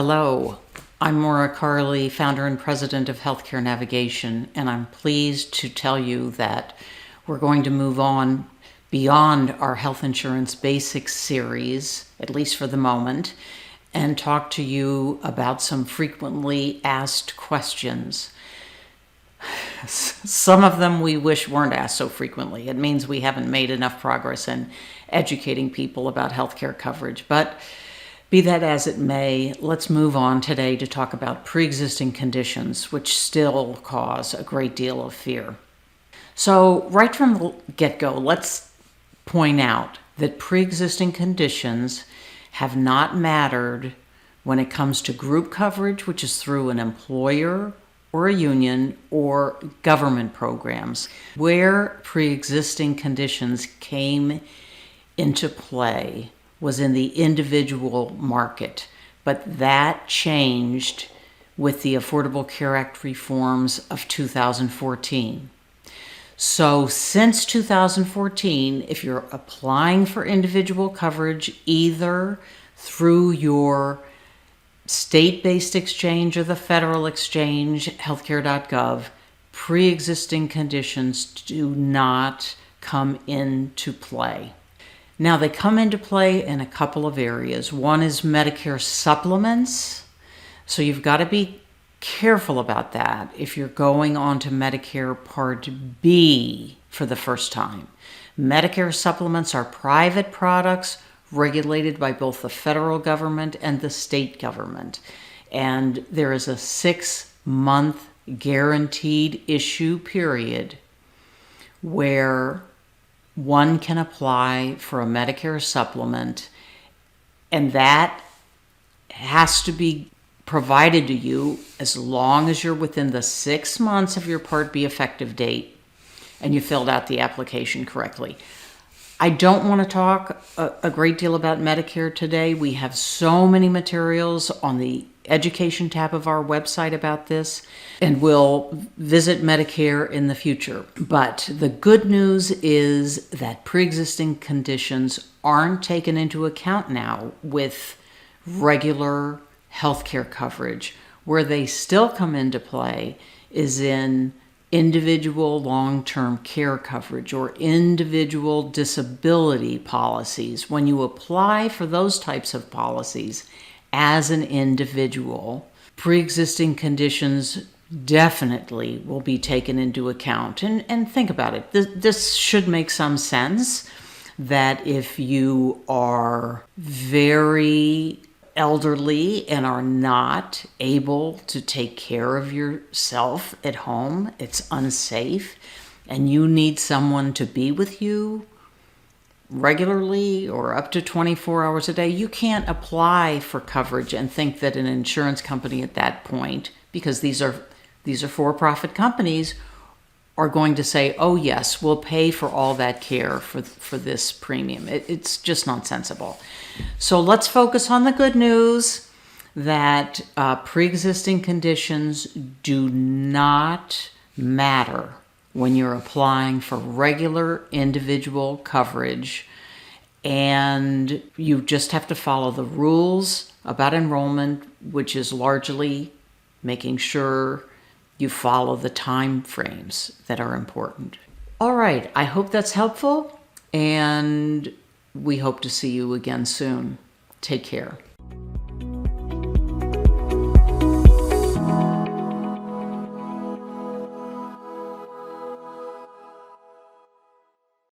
Hello, I'm Maura Carley, founder and president of Healthcare Navigation, and I'm pleased to tell you that we're going to move on beyond our health insurance basics series, at least for the moment, and talk to you about some frequently asked questions. Some of them we wish weren't asked so frequently. It means we haven't made enough progress in educating people about healthcare coverage. But be that as it may, let's move on today to talk about pre-existing conditions, which still cause a great deal of fear. So right from the get-go, let's point out that pre-existing conditions have not mattered when it comes to group coverage, which is through an employer or a union or government programs. Where pre-existing conditions came into play was in the individual market, but that changed with the Affordable Care Act reforms of 2014. So since 2014, if you're applying for individual coverage either through your state-based exchange or the federal exchange, healthcare.gov, pre-existing conditions do not come into play. Now, they come into play in a couple of areas. One is Medicare supplements. So you've got to be careful about that if you're going on to Medicare Part B for the first time. Medicare supplements are private products regulated by both the federal government and the state government. And there is a 6-month guaranteed issue period where one can apply for a Medicare supplement, and that has to be provided to you as long as you're within the 6 months of your Part B effective date and you filled out the application correctly. I don't want to talk a great deal about Medicare today. We have so many materials on the education tab of our website about this, and we'll visit Medicare in the future. But the good news is that pre-existing conditions aren't taken into account now with regular healthcare coverage. Where they still come into play is in individual long-term care coverage or individual disability policies. When you apply for those types of policies as an individual, pre-existing conditions definitely will be taken into account. And think about it. This should make some sense that if you are very elderly and are not able to take care of yourself at home, it's unsafe, and you need someone to be with you regularly or up to 24 hours a day, you can't apply for coverage and think that an insurance company at that point, because these are for-profit companies, are going to say, oh yes, we'll pay for all that care for this premium. It's just nonsensical. So let's focus on the good news that pre-existing conditions do not matter when you're applying for regular individual coverage, and you just have to follow the rules about enrollment, which is largely making sure you follow the time frames that are important. All right, I hope that's helpful, and we hope to see you again soon. Take care.